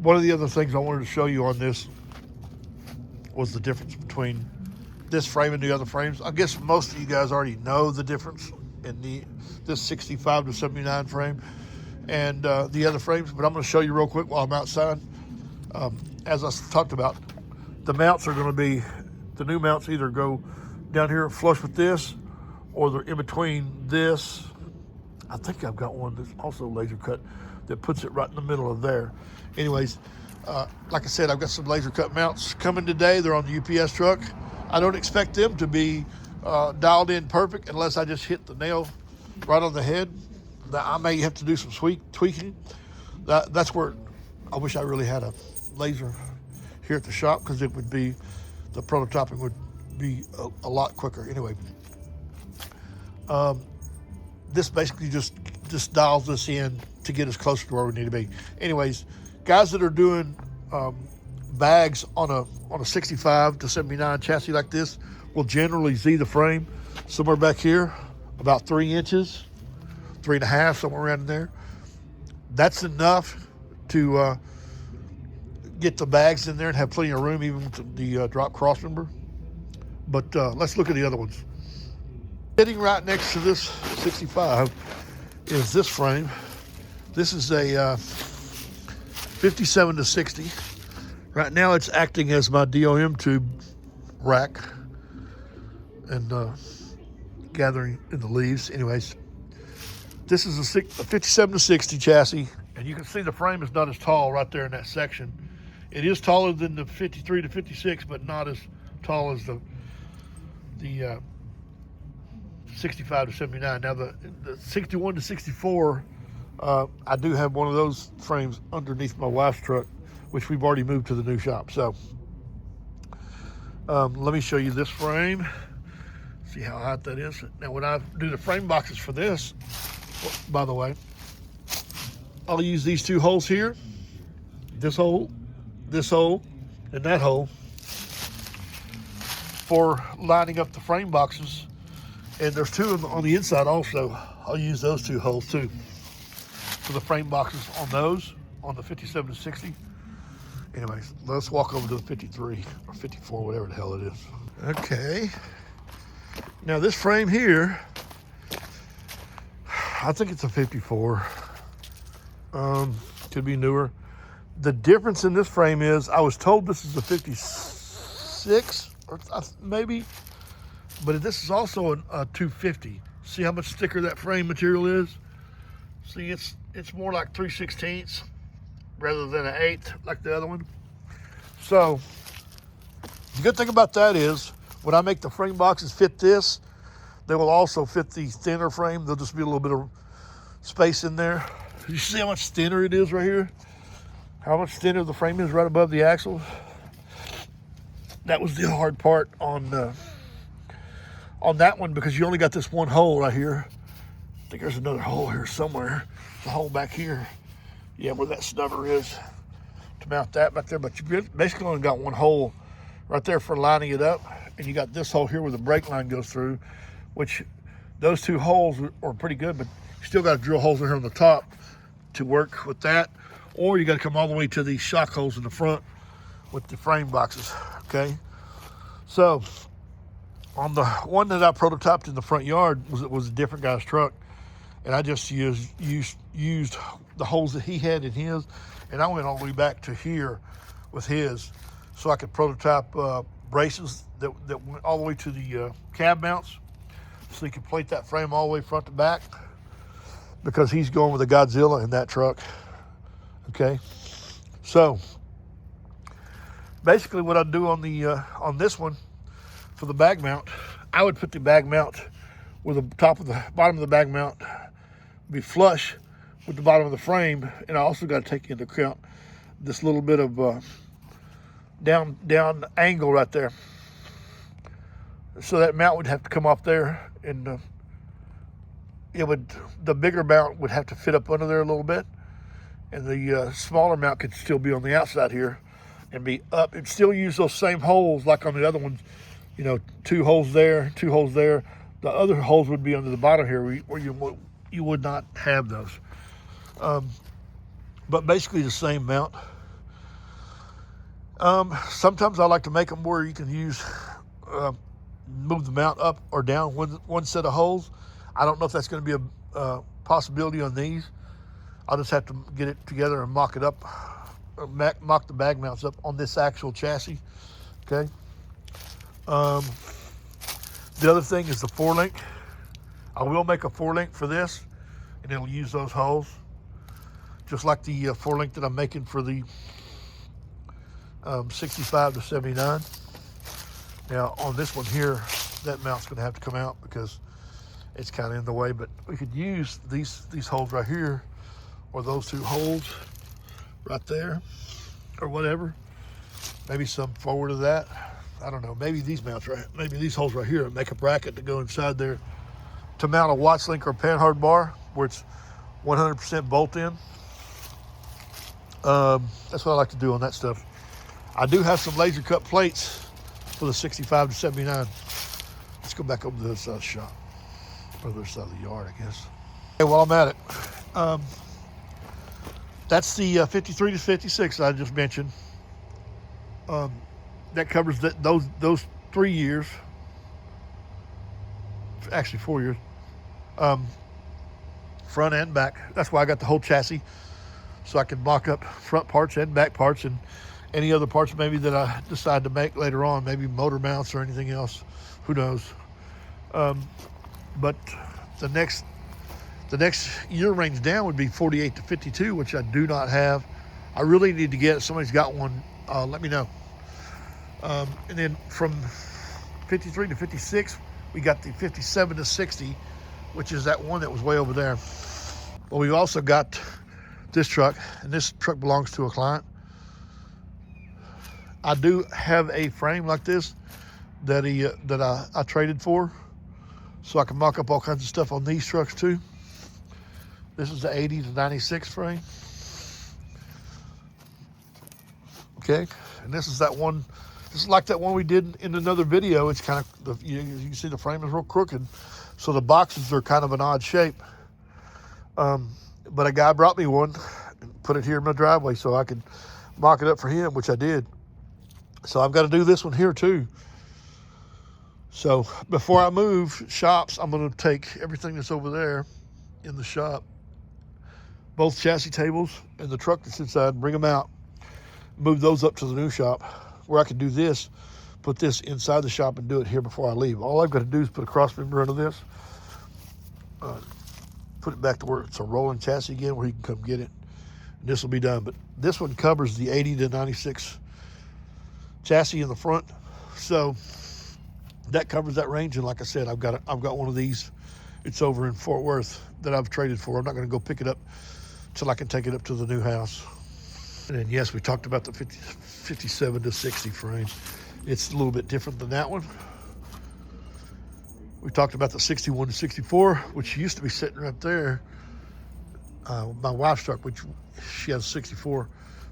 One of the other things I wanted to show you on this was the difference between this frame and the other frames. I guess most of you guys already know the difference in this 65 to 79 frame and the other frames, but I'm going to show you real quick while I'm outside. As I talked about, the mounts are going to be, the new mounts either go down here flush with this, or they're in between this. I think I've got one that's also laser cut that puts it right in the middle of there. Anyways, like I said, I've got some laser cut mounts coming today. They're on the UPS truck. I don't expect them to be dialed in perfect unless I just hit the nail right on the head. I may have to do some tweaking. That's where I wish I really had a laser here at the shop, because it would be, the prototyping would be a lot quicker. Anyway, this basically just dials this in to get us closer to where we need to be. Anyways, guys that are doing bags on a 65 to 79 chassis like this will generally Z the frame somewhere back here, about 3 inches, 3.5, somewhere around in there. That's enough to get the bags in there and have plenty of room, even with the drop cross member. But let's look at the other ones. Sitting right next to this 65 is this frame. This is a 57 to 60. Right now it's acting as my DOM tube rack and gathering in the leaves. Anyways, this is a 57 to 60 chassis, and you can see the frame is not as tall right there in that section. It is taller than the 53 to 56, but not as tall as the 65 to 79. Now the 61 to 64, I do have one of those frames underneath my wife's truck, which we've already moved to the new shop. So let me show you this frame. See how hot that is. Now when I do the frame boxes for this, by the way, I'll use these 2 holes here, this hole, and that hole, for lining up the frame boxes. And there's 2 on the inside also. I'll use those 2 holes too for the frame boxes on those, on the 57 to 60. Anyways, let's walk over to the 53 or 54, whatever the hell it is. Okay. Now this frame here, I think it's a 54. Could be newer. The difference in this frame is, I was told this is a 56, or maybe, but this is also a 250. See how much thicker that frame material is? See, it's more like 3/16 rather than an 1/8 like the other one. So the good thing about that is, when I make the frame boxes fit this, they will also fit the thinner frame. There'll just be a little bit of space in there. You see how much thinner it is right here? How much thinner the frame is right above the axle? That was the hard part on that one, because you only got this one hole right here. I think there's another hole here somewhere. The hole back here. Yeah, where that snubber is, to mount that back there. But you basically only got one hole right there for lining it up. And you got this hole here where the brake line goes through, which those 2 holes are pretty good, but you still got to drill holes in here on the top to work with that. Or you got to come all the way to these shock holes in the front with the frame boxes, okay? So on the one that I prototyped in the front yard, was a different guy's truck, and I just used the holes that he had in his, and I went all the way back to here with his, so I could prototype braces that went all the way to the cab mounts, so you could plate that frame all the way front to back, because he's going with a Godzilla in that truck. Okay, so basically what I'd do on on this one for the bag mount, I would put the bag mount where the bottom of the bag mount be flush with the bottom of the frame, and I also got to take into account this little bit of down angle right there. So that mount would have to come off there, and the bigger mount would have to fit up under there a little bit, and the smaller mount could still be on the outside here and be up, and still use those same holes like on the other ones. 2 holes there, 2 holes there. The other holes would be under the bottom here where you would not have those. But basically the same mount. Sometimes I like to make them where you can use, move the mount up or down one set of holes. I don't know if that's going to be a possibility on these. I'll just have to get it together and mock it up, mock the bag mounts up on this actual chassis. Okay. The other thing is the 4-link. I will make a 4-link for this, and it'll use those holes, just like the 4-link that I'm making for the 65 to 79. Now on this one here, that mount's going to have to come out because it's kind of in the way, but we could use these holes right here, or those 2 holes right there, or whatever. Maybe some forward of that. I don't know. Maybe these mounts right, maybe these holes right here make a bracket to go inside there to mount a Watts link or panhard bar where it's 100% bolt in. That's what I like to do on that stuff. I do have some laser cut plates for the 65 to 79. Let's go back over to the other side of the shop, or the other side of the yard, I guess. Okay, while I'm at it, that's the 53 to 56 I just mentioned. That covers those 3 years, actually 4 years, front and back. That's why I got the whole chassis, so I can mock up front parts and back parts and any other parts maybe that I decide to make later on, maybe motor mounts or anything else, who knows. But the next year range down would be 48 to 52, which I do not have. I really need to get it. If somebody's got one, let me know. And then from 53 to 56, we got the 57 to 60, which is that one that was way over there. Well, we've also got this truck, and this truck belongs to a client. I do have a frame like this that I traded for, so I can mock up all kinds of stuff on these trucks too. This is the 80 to 96 frame. Okay, and this is that one. This is like that one we did in another video. It's kind of, you can see the frame is real crooked, so the boxes are kind of an odd shape. But a guy brought me one and put it here in my driveway so I could mock it up for him, which I did. So I've got to do this one here too. So before I move shops, I'm going to take everything that's over there in the shop, both chassis tables and the truck that's inside, bring them out, move those up to the new shop where I can do this, put this inside the shop and do it here before I leave. All I've got to do is put a cross member under this, put it back to where it's a rolling chassis again where he can come get it. And this will be done. But this one covers the 80 to 96 chassis in the front. So that covers that range. And like I said, I've got one of these. It's over in Fort Worth that I've traded for. I'm not going to go pick it up till I can take it up to the new house. And then, yes, we talked about the 57 to 60 frame. It's a little bit different than that one. We talked about the 61 to 64, which used to be sitting right there. My wife's truck, which she has a 64.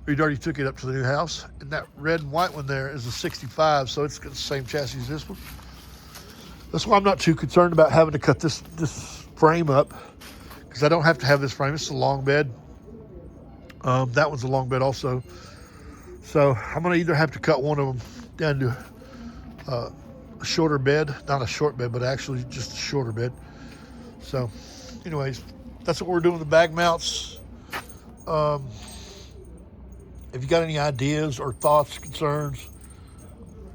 We'd already took it up to the new house. And that red and white one there is a 65, so it's got the same chassis as this one. That's why I'm not too concerned about having to cut this frame up, because I don't have to have this frame. It's a long bed. That one's a long bed also. So I'm going to either have to cut one of them down to a shorter bed, not a short bed, but actually just a shorter bed. So anyways, that's what we're doing with the bag mounts. If you got any ideas or thoughts, concerns,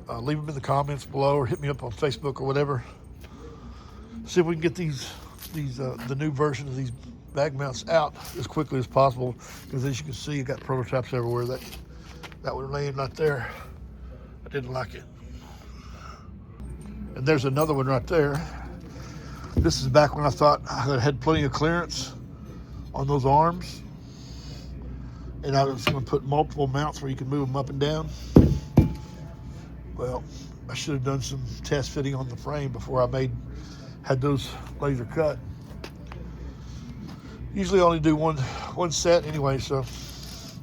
leave them in the comments below or hit me up on Facebook or whatever. See if we can get the new version of these bag mounts out as quickly as possible, because as you can see, you got prototypes everywhere. That one laying right there, I didn't like it. And there's another one right there. This is back when I thought I had plenty of clearance on those arms, and I was going to put multiple mounts where you can move them up and down. Well, I should have done some test fitting on the frame before I had those laser cut. Usually only do one set anyway, so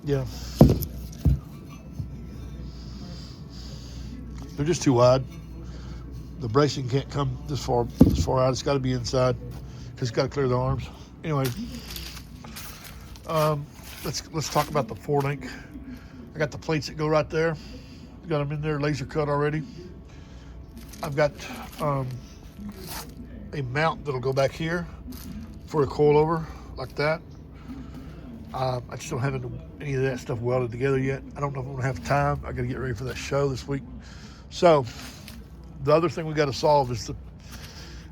yeah. They're just too wide. The bracing can't come this far out. It's got to be inside because it's got to clear the arms. Anyway, let's talk about the 4-link. I got the plates that go right there. Got them in there, laser cut already. I've got a mount that'll go back here for a coilover like that. I just don't have any of that stuff welded together yet. I don't know if I'm gonna have time. I gotta get ready for that show this week. So the other thing we got to solve is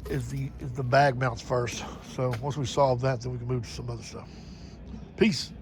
the bag mounts first. So once we solve that, then we can move to some other stuff. Peace.